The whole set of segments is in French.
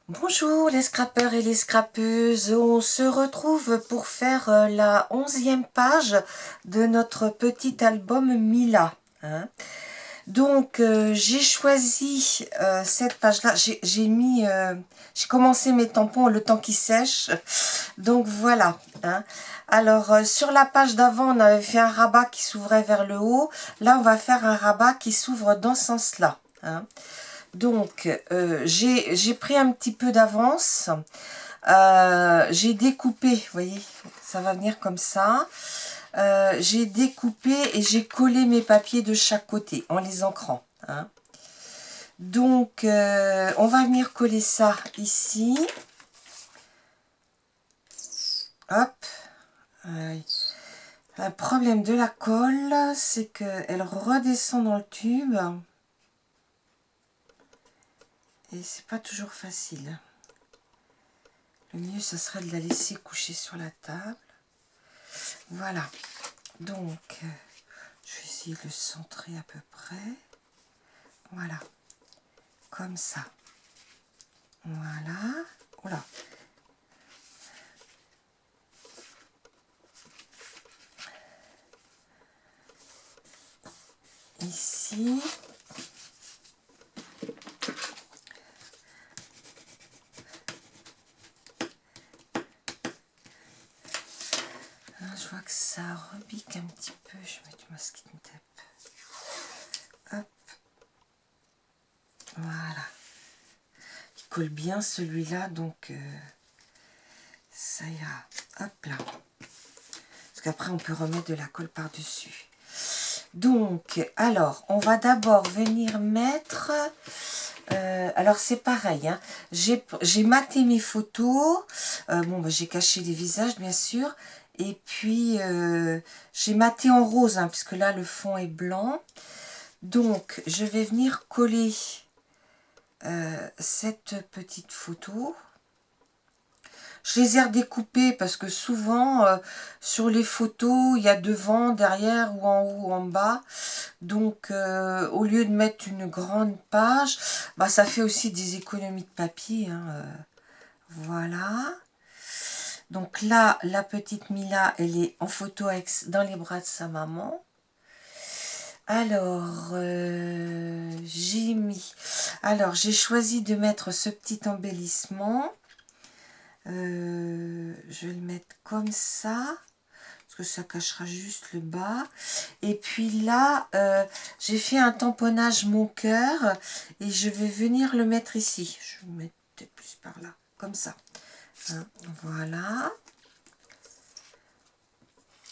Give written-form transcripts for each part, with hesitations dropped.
Bonjour les scrapeurs et les scrapeuses, on se retrouve pour faire la 11e page de notre petit album Mila. Donc j'ai choisi cette page-là, j'ai commencé mes tampons le temps qu'ils sèchent, donc voilà. Alors sur la page d'avant on avait fait un rabat qui s'ouvrait vers le haut, là on va faire un rabat qui s'ouvre dans ce sens-là. Donc, j'ai pris un petit peu d'avance. J'ai découpé, vous voyez, ça va venir comme ça. J'ai découpé et j'ai collé mes papiers de chaque côté en les ancrant. Donc, on va venir coller ça ici. Hop. Le problème de la colle, c'est qu'elle redescend dans le tube. Et c'est pas toujours facile. Le mieux, ce serait de la laisser coucher sur la table. Voilà. Donc, je vais essayer de le centrer à peu près. Voilà. Comme ça. Voilà. Oula. Ici. Je vois que ça repique un petit peu. Je vais mettre du masking tape. Hop. Voilà. Il colle bien celui-là, donc ça ira. Hop là. Parce qu'après, on peut remettre de la colle par-dessus. Donc, alors, on va d'abord venir mettre... alors, c'est pareil. J'ai maté mes photos. J'ai caché les visages, bien sûr. Et puis, j'ai maté en rose, puisque là, le fond est blanc. Donc, je vais venir coller cette petite photo. Je les ai redécoupées parce que souvent, sur les photos, il y a devant, derrière ou en haut ou en bas. Donc, au lieu de mettre une grande page, ça fait aussi des économies de papier. Voilà. Donc là, la petite Mila, elle est en photo dans les bras de sa maman. Alors, j'ai choisi de mettre ce petit embellissement. Je vais le mettre comme ça, parce que ça cachera juste le bas. Et puis là, j'ai fait un tamponnage mon cœur, et je vais venir le mettre ici. Je vais le mettre peut-être plus par là, comme ça. Voilà.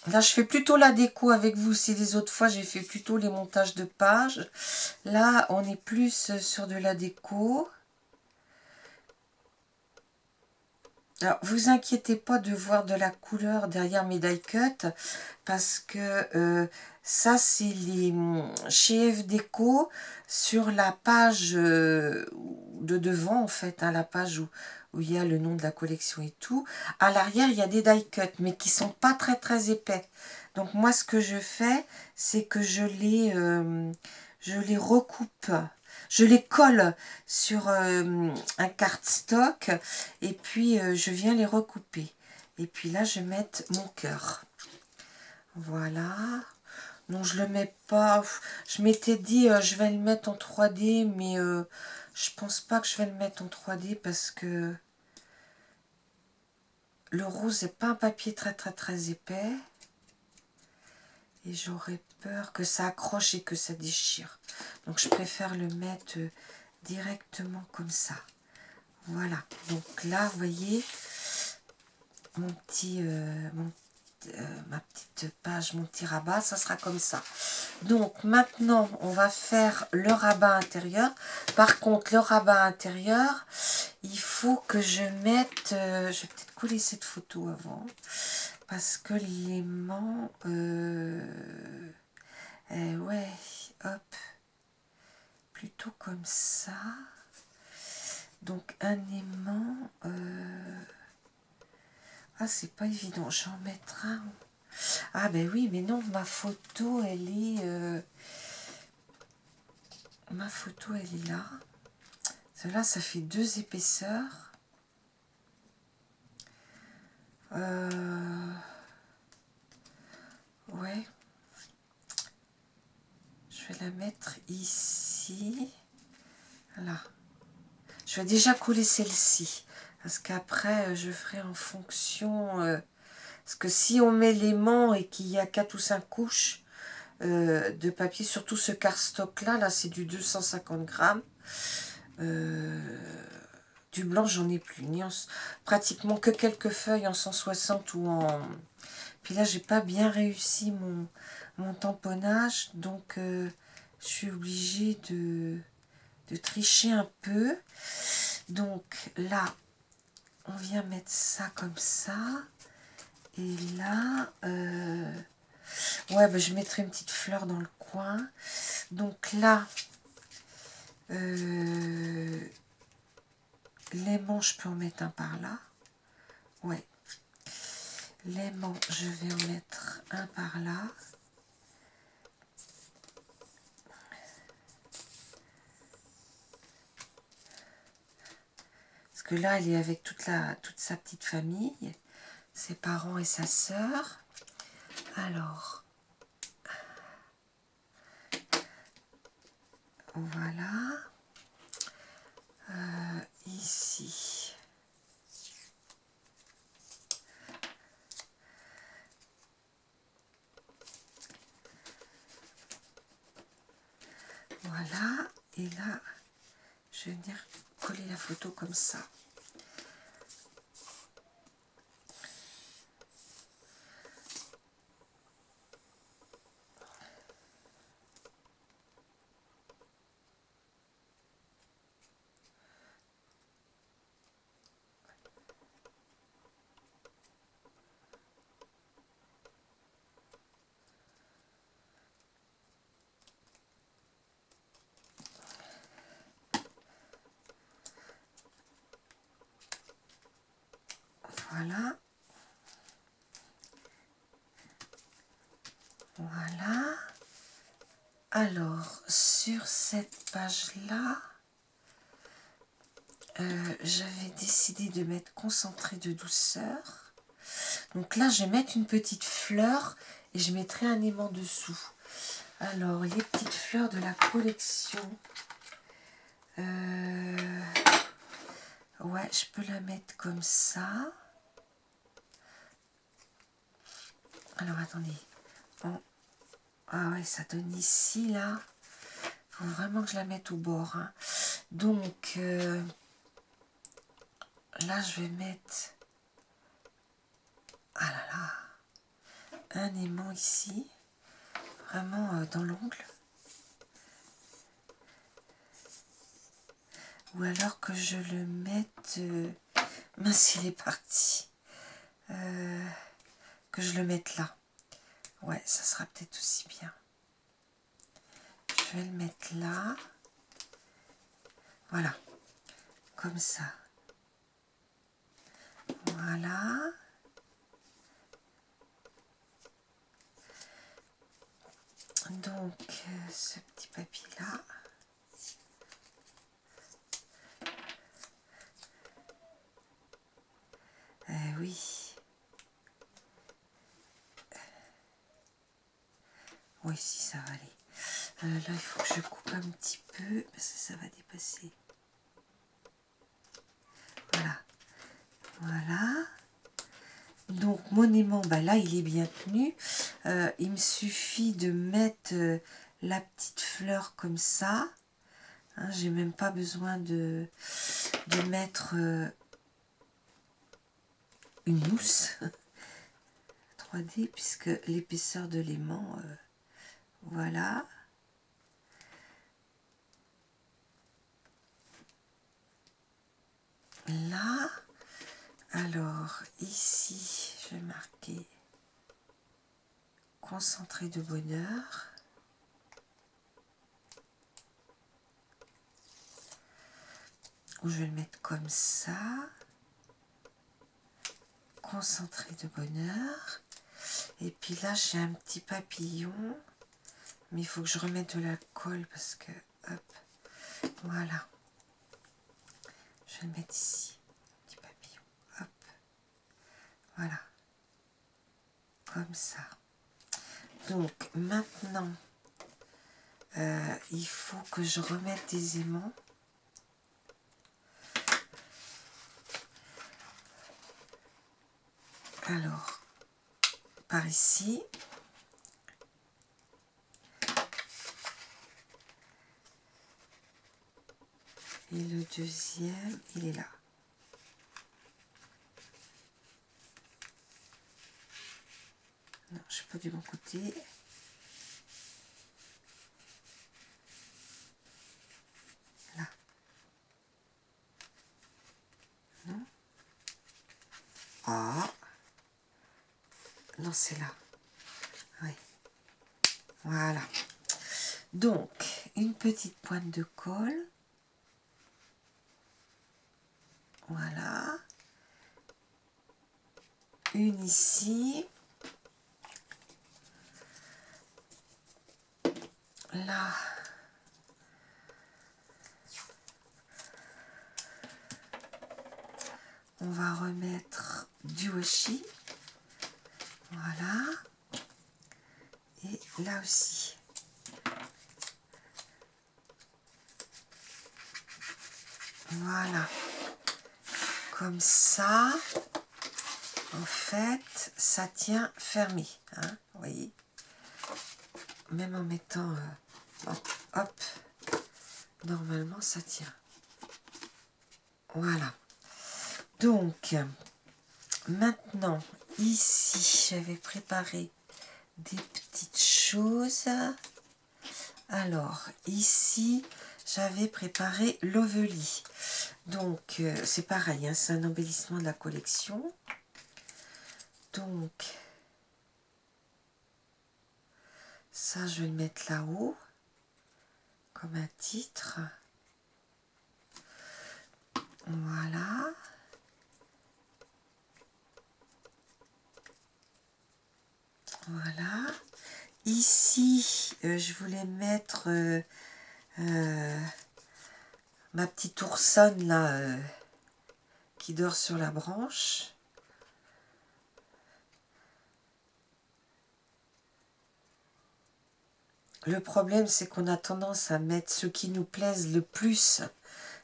Là, je fais plutôt la déco avec vous. Si les autres fois, j'ai fait plutôt les montages de pages. Là, on est plus sur de la déco. Alors, vous inquiétez pas de voir de la couleur derrière mes die cuts, parce que ça, c'est les chez F Déco, sur la page de devant, en fait, la page où il y a le nom de la collection et tout. À l'arrière, il y a des die cuts, mais qui sont pas très très épais. Donc moi, ce que je fais, c'est que je les recoupe. Je les colle sur un cardstock et puis je viens les recouper. Et puis là, je vais mettre mon cœur. Voilà. Non, je le mets pas. Je m'étais dit, je vais le mettre en 3D, mais je pense pas que je vais le mettre en 3D parce que le rose n'est pas un papier très très très épais. Et j'aurais peur que ça accroche et que ça déchire. Donc je préfère le mettre directement comme ça. Voilà. Donc là, vous voyez, ma petite page, mon petit rabat, ça sera comme ça. Donc maintenant, on va faire le rabat intérieur. Par contre, le rabat intérieur, il faut que je mette... je vais peut-être coller cette photo avant. Parce que l'aimant... ouais, hop. Plutôt comme ça. Donc un aimant... Ah, c'est pas évident. J'en mettrai un. Ah, ben oui, mais non, ma photo, elle est... Ma photo, elle est là. Cela, ça fait 2 épaisseurs. Ouais. Je vais la mettre ici. Là. Je vais déjà coller celle-ci. Parce qu'après, je ferai en fonction... parce que si on met l'aimant et qu'il y a 4 ou 5 couches de papier, surtout ce cardstock-là, là, c'est du 250 grammes. Du blanc, j'en ai plus. Ni en, pratiquement que quelques feuilles en 160 ou en... Puis là, j'ai pas bien réussi mon tamponnage. Donc, je suis obligée de tricher un peu. Donc là, on vient mettre ça comme ça. Et là, ouais, bah, je mettrai une petite fleur dans le coin. Donc là, l'aimant, je peux en mettre un par là. Ouais. L'aimant, je vais en mettre un par là. Parce que là, elle est avec toute sa petite famille, ses parents et sa sœur. Alors, voilà. Ici. Voilà. Et là, je vais venir coller la photo comme ça. Voilà. Voilà. Alors, sur cette page-là, j'avais décidé de mettre concentré de douceur. Donc là, je vais mettre une petite fleur et je mettrai un aimant dessous. Alors, les petites fleurs de la collection. Ouais, je peux la mettre comme ça. Alors, attendez. Ah ouais, ça donne ici, là. Faut vraiment que je la mette au bord. Hein. Donc, là, je vais mettre... Ah là là. Un aimant ici. Vraiment dans l'ongle. Ou alors que je le mette... mince, il est parti. Que je le mette là. Ouais, ça sera peut-être aussi bien. Je vais le mettre là. Voilà. Comme ça. Voilà. Donc, ce petit papier-là. Oui. Oui, si, ça va aller. Là, il faut que je coupe un petit peu, parce que ça va dépasser. Voilà. Voilà. Donc, mon aimant, bah là, il est bien tenu. Il me suffit de mettre la petite fleur comme ça. Hein, j'ai même pas besoin de mettre une mousse 3D, puisque l'épaisseur de l'aimant, voilà. Là, alors ici, je vais marquer concentré de bonheur. Ou je vais le mettre comme ça. Concentré de bonheur. Et puis là, j'ai un petit papillon. Mais il faut que je remette de la colle parce que, hop, voilà. Je vais le mettre ici, petit papillon. Hop, voilà, comme ça. Donc maintenant, il faut que je remette des aimants. Alors, par ici. Et le deuxième, il est là. Non, je ne suis pas du bon côté. Là. Non. Ah. Non, c'est là. Oui. Voilà. Donc, une petite pointe de colle. Voilà. Une ici. Là. On va remettre du washi. Voilà. Et là aussi. Voilà. Comme ça, en fait, ça tient fermé. Hein, vous voyez. Même en mettant... hop. Normalement, ça tient. Voilà. Donc, maintenant, ici, j'avais préparé des petites choses. Alors, ici, j'avais préparé l'Ovely. Donc, c'est pareil, hein, c'est un embellissement de la collection. Donc, ça, je vais le mettre là-haut, comme un titre. Voilà. Voilà. Ici, je voulais mettre ma petite oursonne là, qui dort sur la branche. Le problème, c'est qu'on a tendance à mettre ce qui nous plaise le plus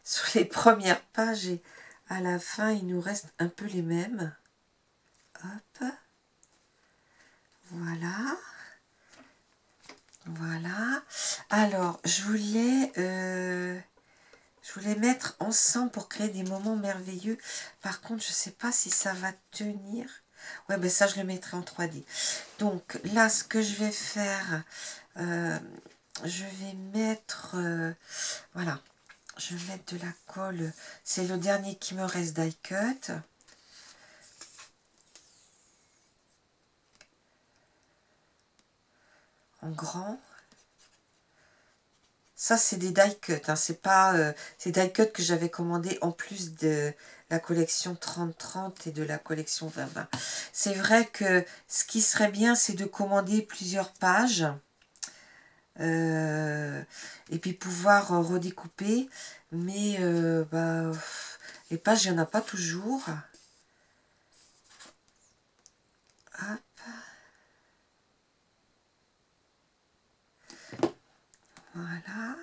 sur les premières pages et à la fin, il nous reste un peu les mêmes. Hop. Voilà. Voilà. Alors, je voulais mettre ensemble pour créer des moments merveilleux. Par contre, je ne sais pas si ça va tenir. Ouais, ben ça, je le mettrai en 3D. Donc, là, ce que je vais faire, je vais mettre... voilà. Je vais mettre de la colle. C'est le dernier qui me reste die cut. En grand. Ça, c'est des die cut. Hein. C'est pas... c'est die cut que j'avais commandé en plus de la collection 30-30 et de la collection 20-20. C'est vrai que ce qui serait bien, c'est de commander plusieurs pages. Et puis pouvoir redécouper. Mais bah, les pages, il n'y en a pas toujours. Hop. Voilà.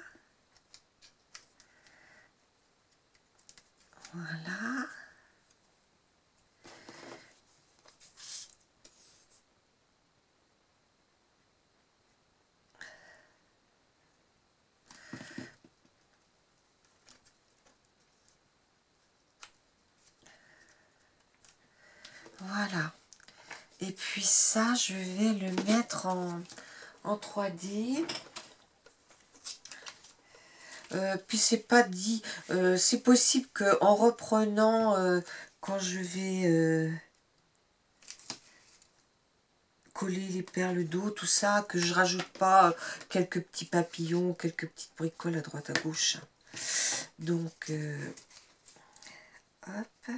Voilà. Voilà. Et puis ça, je vais le mettre en 3D. Puis c'est pas dit, c'est possible qu'en reprenant, quand je vais coller les perles d'eau, tout ça, que je rajoute pas quelques petits papillons, quelques petites bricoles à droite à gauche. Donc, hop.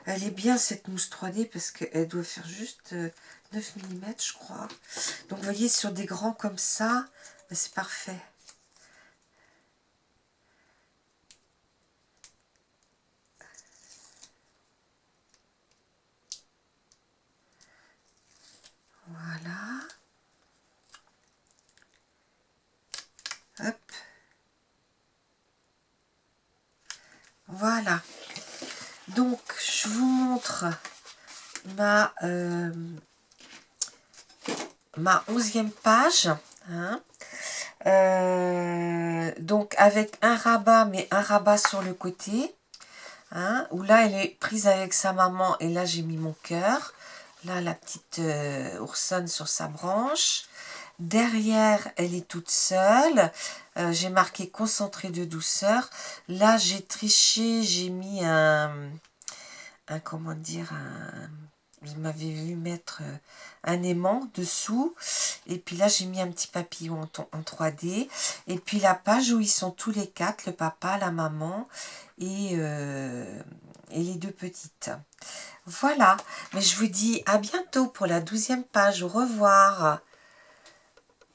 Elle est bien cette mousse 3D parce qu'elle doit faire juste 9 mm je crois. Donc vous voyez sur des grands comme ça, c'est parfait. Hop. Voilà. Donc, je vous montre ma 11e page. Hein. Donc, avec un rabat, mais un rabat sur le côté. Hein, où là, elle est prise avec sa maman. Et là, j'ai mis mon cœur. Là, la petite oursonne sur sa branche. Derrière, elle est toute seule. J'ai marqué concentré de douceur. Là, j'ai triché. J'ai mis comment dire, vous m'avez vu mettre un aimant dessous. Et puis là, j'ai mis un petit papillon en 3D. Et puis la page où ils sont tous les quatre, le papa, la maman et les deux petites. Voilà. Mais je vous dis à bientôt pour la 12e page. Au revoir.